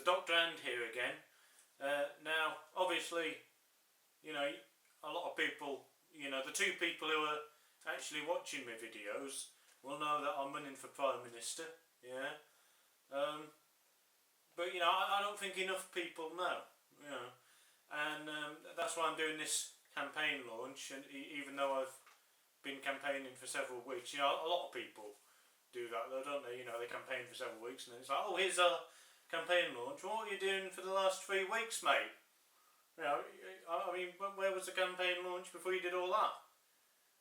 TheDoctorAnd here again. Now, obviously, a lot of people, the two people who are actually watching my videos will know that I'm running for Prime Minister, yeah. But, I don't think enough people know, and that's why I'm doing this campaign launch, and even though I've been campaigning for several weeks, a lot of people do that though, don't they? They campaign for several weeks and then it's like, oh, here's our campaign launch. What are you doing for the last 3 weeks, mate? I mean, where was the campaign launch before you did all that?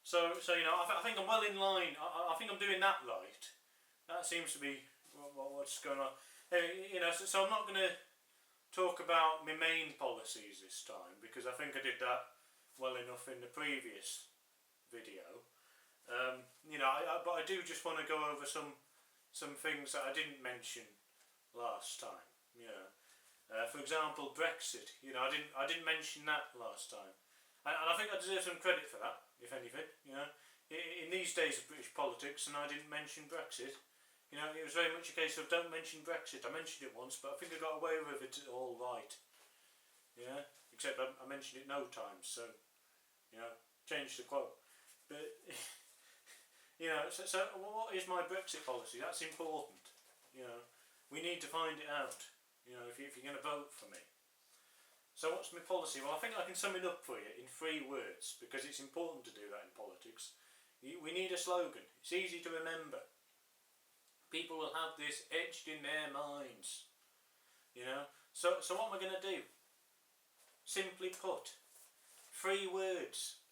So I think I'm well in line. I think I'm doing that right. That seems to be what's going on. So I'm not going to talk about my main policies this time because I think I did that well enough in the previous video. But I do just want to go over some things that I didn't mention last time. For example, Brexit. I didn't mention that last time, and I think I deserve some credit for that, if anything. In these days of British politics, and I didn't mention Brexit. It was very much a case of don't mention Brexit. I mentioned it once, but I think I got away with it all right. Except I mentioned it no times, so change the quote. But so what is my Brexit policy? That's important. We need to find it out. If you're going to vote for me. So what's my policy? Well, I think I can sum it up for you in 3 words because it's important to do that in politics. We need a slogan. It's easy to remember. People will have this etched in their minds. So what am I going to do? Simply put, 3 words.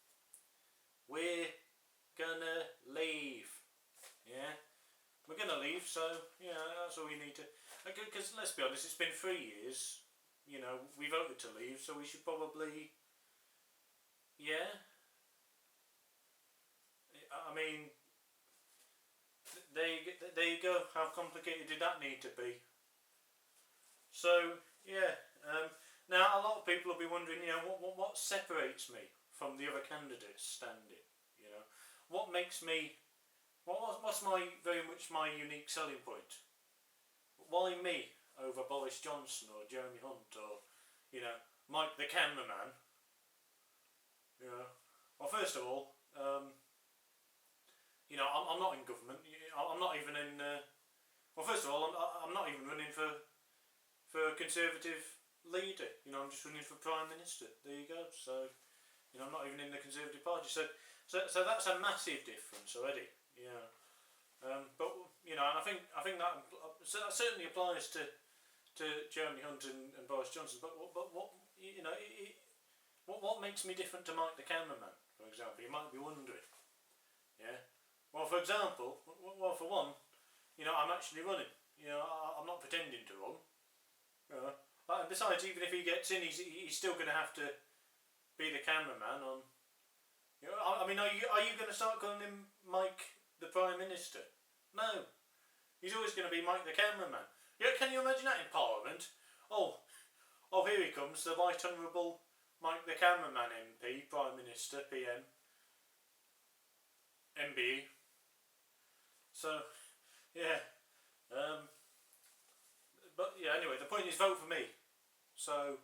We're gonna leave. We're gonna leave, so that's all we need to. Because let's be honest, it's been 3 years. We voted to leave, so we should probably. I mean, there you go. How complicated did that need to be? So now a lot of people will be wondering, what separates me from the other candidates standing? What makes me? What's very much my unique selling point? Why me over Boris Johnson or Jeremy Hunt or Mike the cameraman? Well, first of all, I'm not in government. I'm not even in. Well, first of all, I'm not even running for a Conservative leader. I'm just running for Prime Minister. There you go. So, I'm not even in the Conservative Party. So that's a massive difference already. But and I think that certainly applies to Jeremy Hunt and Boris Johnson. But what makes me different to Mike the cameraman, for example? You might be wondering. Well, for example, for one, I'm actually running. I'm not pretending to run. And besides, even if he gets in, he's still going to have to be the cameraman on. I mean, are you going to start calling him Mike the Prime Minister? No. He's always going to be Mike the cameraman. Can you imagine that in Parliament? Oh, here he comes, the Right Honourable Mike the cameraman MP, Prime Minister, PM, MBE. So, but anyway, the point is vote for me. So,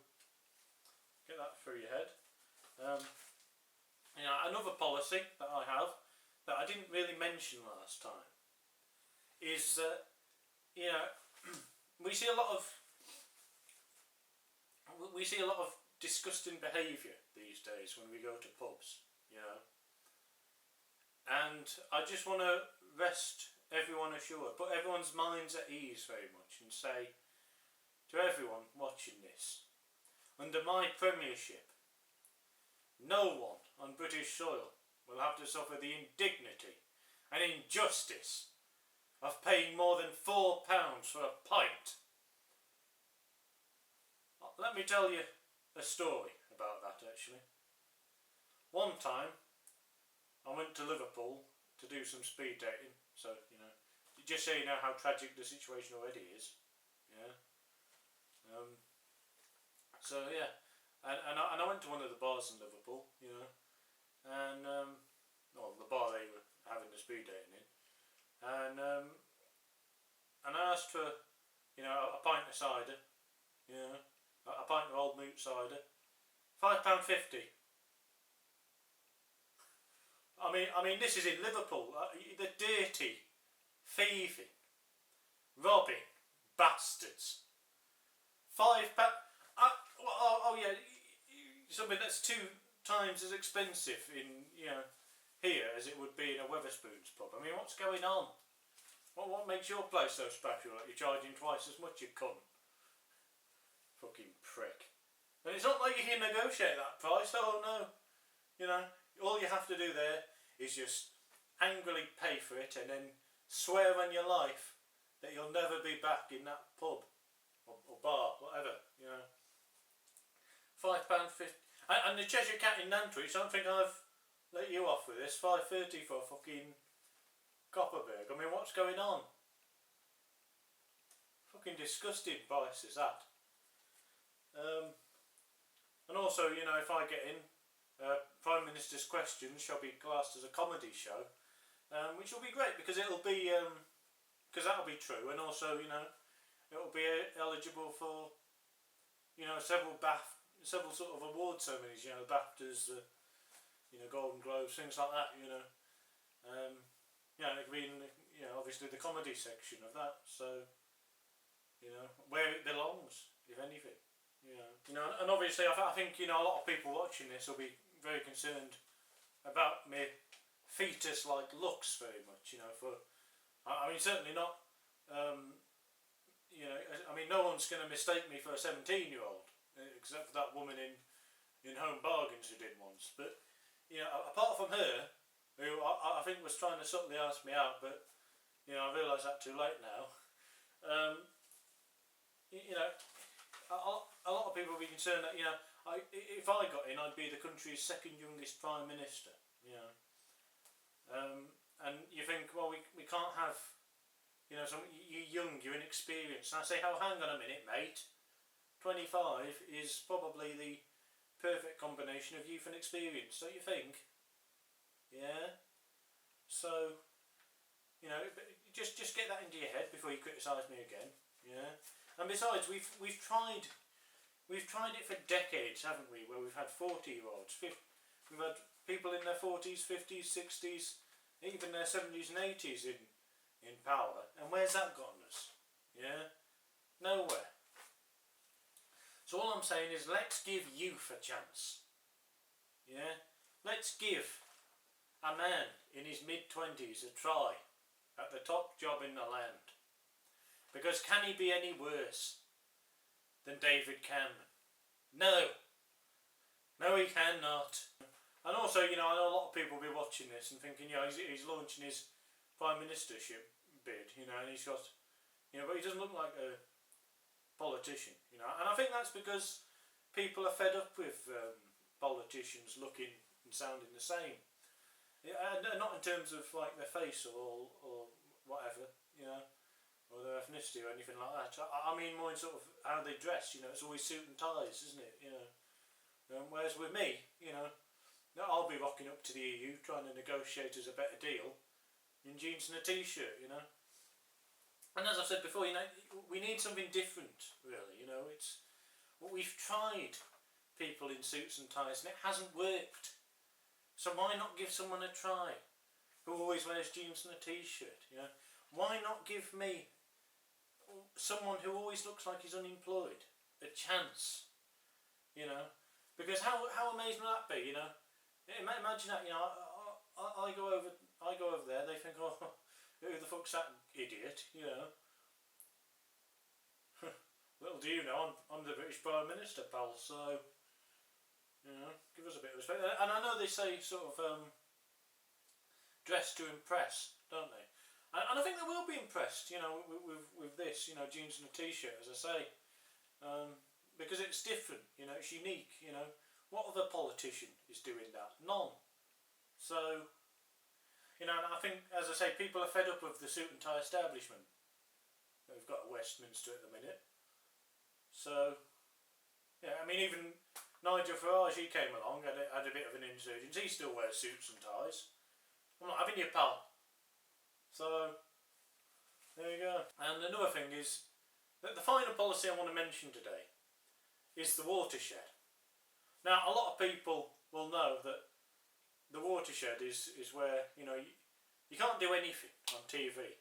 get that through your head. Another policy that I have that I didn't really mention last time is that we see a lot of disgusting behaviour these days when we go to pubs, and I just want to rest everyone assured, put everyone's minds at ease very much, and say to everyone watching this, under my premiership, no one on British soil will have to suffer the indignity and injustice of paying more than £4 for a pint. Let me tell you a story about that actually. One time I went to Liverpool to do some speed dating, so just so you know how tragic the situation already is. And I went to one of the bars in Liverpool, and the bar they were having the speed dating in, and I asked for a pint of cider You know, a pint of old moot cider, £5.50. I mean, this is in Liverpool. The dirty, thieving, robbing bastards. £5. Yeah, something that's 2 times as expensive in here as it would be in a Wetherspoons pub. I mean, what's going on? What makes your place so special that you're charging twice as much, you cunt? Fucking prick. And it's not like you can negotiate that price. Oh no. All you have to do there is just angrily pay for it and then swear on your life that you'll never be back in that pub or bar, whatever. £5.50. And the Cheshire Cat in Nantwich, I don't think I've let you off with this. £5.30 for a fucking Copperberg. I mean, what's going on? Fucking disgusting price is that. And also, if I get in, Prime Minister's Questions shall be classed as a comedy show, which will be great because it'll be, because that'll be true, and also, it'll be eligible for, several sort of award ceremonies, the BAFTAs, Golden Globes, things like that, it could be in, obviously the comedy section of that, so, where it belongs, if anything, and obviously I think, a lot of people watching this will be very concerned about my fetus-like looks very much, I mean, certainly not, I mean, no one's going to mistake me for a 17-year-old, except for that woman in Home Bargains who did once, but, apart from her, who I think was trying to subtly ask me out, but I realise that too late now. A lot of people will be concerned that if I got in, I'd be the country's second youngest Prime Minister. And you think, well, we can't have you're young, you're inexperienced. And I say, oh, hang on a minute, mate. 25 is probably the perfect combination of youth and experience, don't you think? Yeah. So, just get that into your head before you criticise me again. Yeah. And besides, we've tried it for decades, haven't we? Where we've had 40-year-olds, we've had people in their 40s, 50s, 60s, even their 70s and 80s in power. And where's that gotten us? Yeah. Nowhere. So all I'm saying is, let's give youth a chance. Yeah. Let's give a man in his mid-20s a try at the top job in the land. Because can he be any worse than David Cameron? No. No, he cannot. And also, I know a lot of people will be watching this and thinking, he's launching his Prime Ministership bid, and he's got, but he doesn't look like a politician, And I think that's because people are fed up with politicians looking and sounding the same. And not in terms of like their face or whatever, or their ethnicity or anything like that. I mean more in sort of how they dress, it's always suit and ties, isn't it, whereas with me, I'll be rocking up to the EU trying to negotiate us a better deal in jeans and a t-shirt, And as I've said before, we need something different, really, it's what we've tried people in suits and ties and it hasn't worked. So why not give someone a try who always wears jeans and a t-shirt, Why not give me, someone who always looks like he's unemployed, a chance, Because how amazing will that be, Imagine that, I go over there, they think, oh, who the fuck's that idiot, Little do you know, I'm the British Prime Minister, pal, so, give us a bit of respect. And I know they say sort of, dress to impress, don't they? And I think they will be impressed, with this, jeans and a t-shirt, as I say, because it's different, it's unique, What other politician is doing that? None. So, and I think, as I say, people are fed up of the suit and tie establishment that we've got at Westminster at the minute. So, yeah, I mean, even Nigel Farage, he came along, had a bit of an insurgence. He still wears suits and ties. I'm not having your pal. So, there you go. And another thing is that the final policy I want to mention today is the Watershed. Now, a lot of people will know that the Watershed is where, you know, you can't do anything on TV.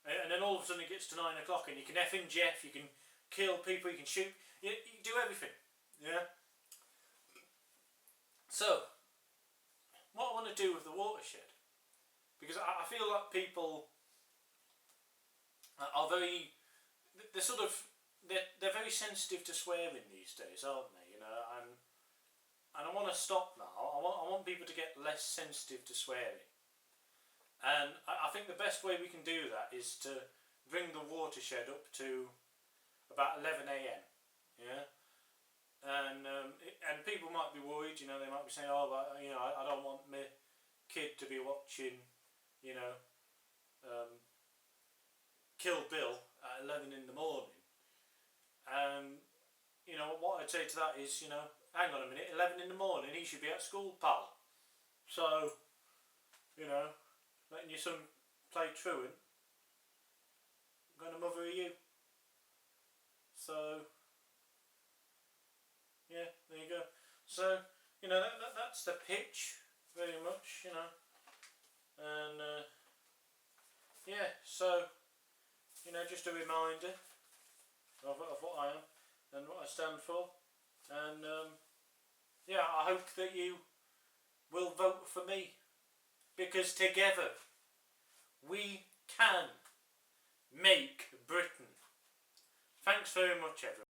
And then all of a sudden it gets to 9 o'clock and you can effing Jeff, you can kill people, you can shoot, you do everything. Yeah? So, what I want to do with the Watershed, because I feel like people are very, they're sort of, they're very sensitive to swearing these days, aren't they? You know, and I want to stop that. I want people to get less sensitive to swearing. And I think the best way we can do that is to bring the Watershed up to about 11 AM. Yeah, and people might be worried. You know, they might be saying, "Oh, but you know, I don't want my kid to be watching, you know, Kill Bill at 11 in the morning." And you know, what I'd say to that is, you know, hang on a minute, 11 in the morning, he should be at school, pal. So, you know, letting your son play truant, I'm going to mother you. So, yeah, there you go. So, you know, that's the pitch, very much, you know. And, yeah, so, you know, just a reminder of what I am and what I stand for. And, yeah, I hope that you will vote for me. Because together we can make Britain. Thanks very much, everyone.